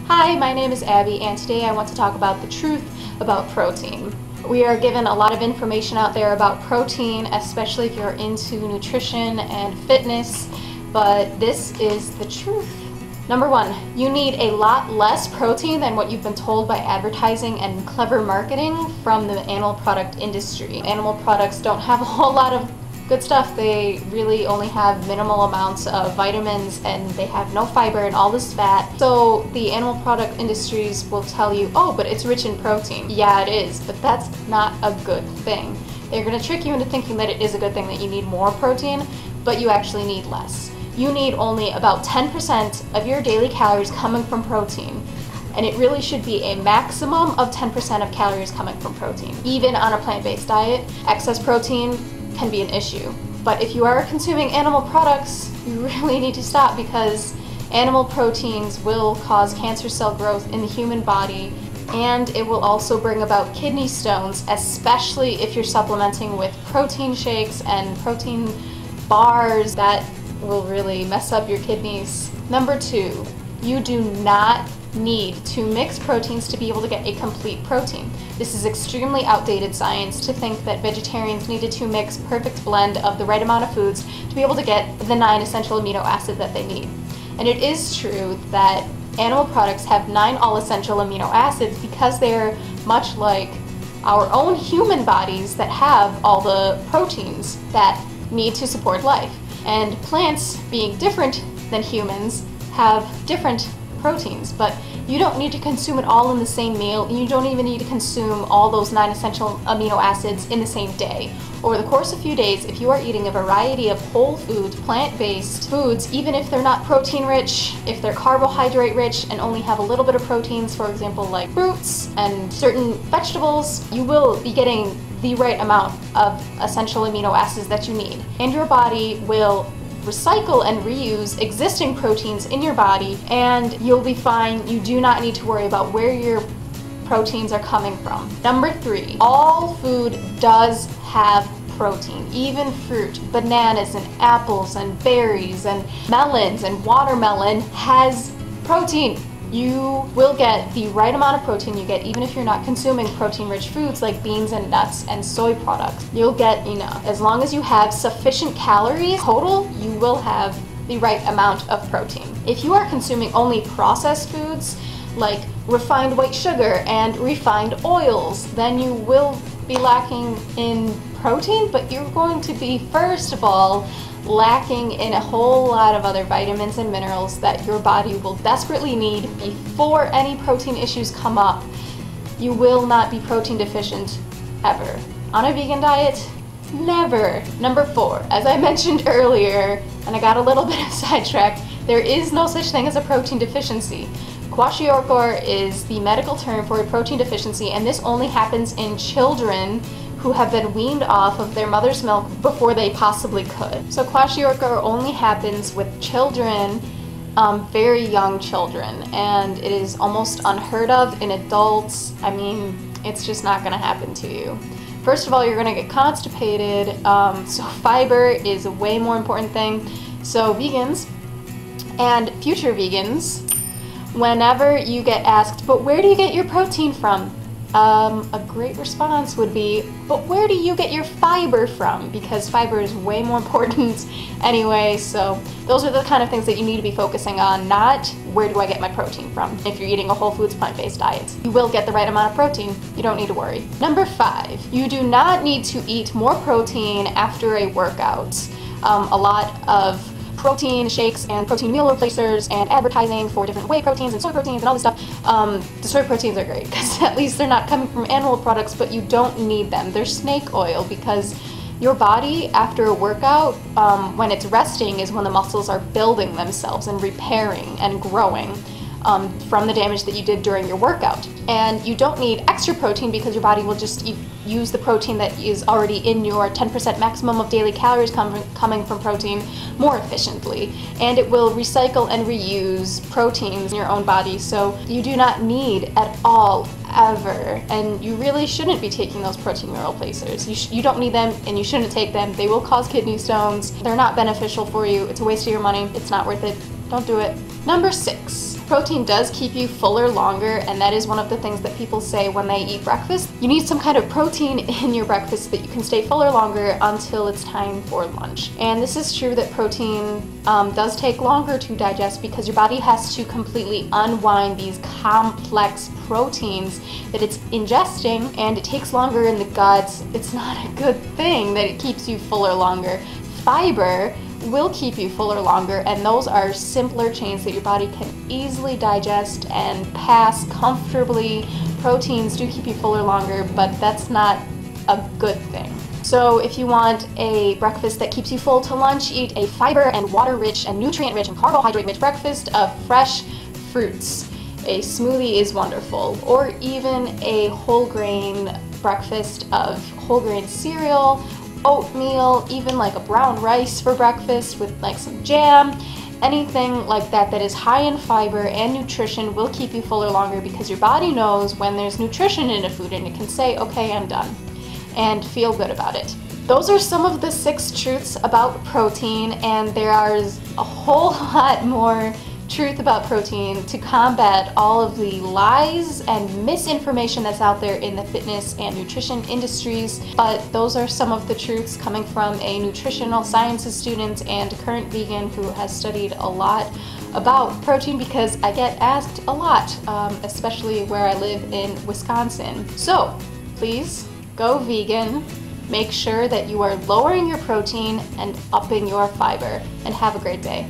Hi, my name is Abby, and today I want to talk about the truth about protein. We are given a lot of information out there about protein, especially if you're into nutrition and fitness, but this is the truth. Number one, you need a lot less protein than what you've been told by advertising and clever marketing from the animal product industry. Animal products don't have a whole lot of good stuff. They really only have minimal amounts of vitamins, and they have no fiber and all this fat. So the animal product industries will tell you, oh, but it's rich in protein. Yeah, it is, but that's not a good thing. They're going to trick you into thinking that it is a good thing, that you need more protein, but you actually need less. You need only about 10% of your daily calories coming from protein. And it really should be a maximum of 10% of calories coming from protein. Even on a plant-based diet, excess protein can be an issue. But if you are consuming animal products, you really need to stop, because animal proteins will cause cancer cell growth in the human body, and it will also bring about kidney stones, especially if you're supplementing with protein shakes and protein bars. That will really mess up your kidneys. Number two, you do not need to mix proteins to be able to get a complete protein. This is extremely outdated science to think that vegetarians needed to mix perfect blend of the right amount of foods to be able to get the 9 essential amino acids that they need. And it is true that animal products have 9 all-essential amino acids because they're much like our own human bodies that have all the proteins that need to support life. And plants, being different than humans, have different proteins, but you don't need to consume it all in the same meal, and you don't even need to consume all those 9 essential amino acids in the same day. Over the course of a few days, if you are eating a variety of whole food, plant-based foods, even if they're not protein rich, if they're carbohydrate rich and only have a little bit of proteins, for example like fruits and certain vegetables, you will be getting the right amount of essential amino acids that you need. And your body will recycle and reuse existing proteins in your body, and you'll be fine. You do not need to worry about where your proteins are coming from. Number three, all food does have protein. Even fruit, bananas and apples and berries and melons and watermelon has protein. You will get the right amount of protein you get even if you're not consuming protein-rich foods like beans and nuts and soy products. You'll get enough. As long as you have sufficient calories total, you will have the right amount of protein. If you are consuming only processed foods like refined white sugar and refined oils, then you will be lacking in protein, but you're going to be, first of all, lacking in a whole lot of other vitamins and minerals that your body will desperately need before any protein issues come up. You will not be protein deficient ever. On a vegan diet, never. Number four, as I mentioned earlier, and I got a little bit sidetracked, there is no such thing as a protein deficiency. Kwashiorkor is the medical term for a protein deficiency, and this only happens in children who have been weaned off of their mother's milk before they possibly could. So kwashiorkor only happens with children, very young children, and it is almost unheard of in adults. I mean, it's just not gonna happen to you. First of all, you're gonna get constipated, so fiber is a way more important thing. So vegans and future vegans, whenever you get asked, but where do you get your protein from? A great response would be, but where do you get your fiber from? Because fiber is way more important anyway. So those are the kind of things that you need to be focusing on, not where do I get my protein from. If you're eating a whole foods plant-based diet, you will get the right amount of protein. You don't need to worry. Number five, you do not need to eat more protein after a workout. A lot of protein shakes and protein meal replacers and advertising for different whey proteins and soy proteins and all this stuff. The soy proteins are great because at least they're not coming from animal products, but you don't need them. They're snake oil, because your body after a workout, when it's resting, is when the muscles are building themselves and repairing and growing from the damage that you did during your workout. And you don't need extra protein because your body will just use the protein that is already in your 10% maximum of daily calories coming from protein more efficiently. And it will recycle and reuse proteins in your own body. So you do not need at all, ever. And you really shouldn't be taking those protein meal replacers. You don't need them, and you shouldn't take them. They will cause kidney stones. They're not beneficial for you. It's a waste of your money. It's not worth it. Don't do it. Number 6. Protein does keep you fuller longer, and that is one of the things that people say when they eat breakfast. You need some kind of protein in your breakfast so that you can stay fuller longer until it's time for lunch. And this is true that protein does take longer to digest because your body has to completely unwind these complex proteins that it's ingesting, and it takes longer in the guts. It's not a good thing that it keeps you fuller longer. Fiber will keep you fuller longer, and those are simpler chains that your body can easily digest and pass comfortably. Proteins do keep you fuller longer, but that's not a good thing. So if you want a breakfast that keeps you full to lunch, eat a fiber and water-rich and nutrient-rich and carbohydrate-rich breakfast of fresh fruits. A smoothie is wonderful, or even a whole grain breakfast of whole grain cereal, oatmeal, even like a brown rice for breakfast with like some jam. Anything like that that is high in fiber and nutrition will keep you fuller longer because your body knows when there's nutrition in a food and it can say, okay, I'm done, and feel good about it. Those are some of the 6 truths about protein, and there is a whole lot more truth about protein to combat all of the lies and misinformation that's out there in the fitness and nutrition industries. But those are some of the truths coming from a nutritional sciences student and current vegan who has studied a lot about protein, because I get asked a lot, especially where I live in Wisconsin. So please go vegan. Make sure that you are lowering your protein and upping your fiber, and have a great day.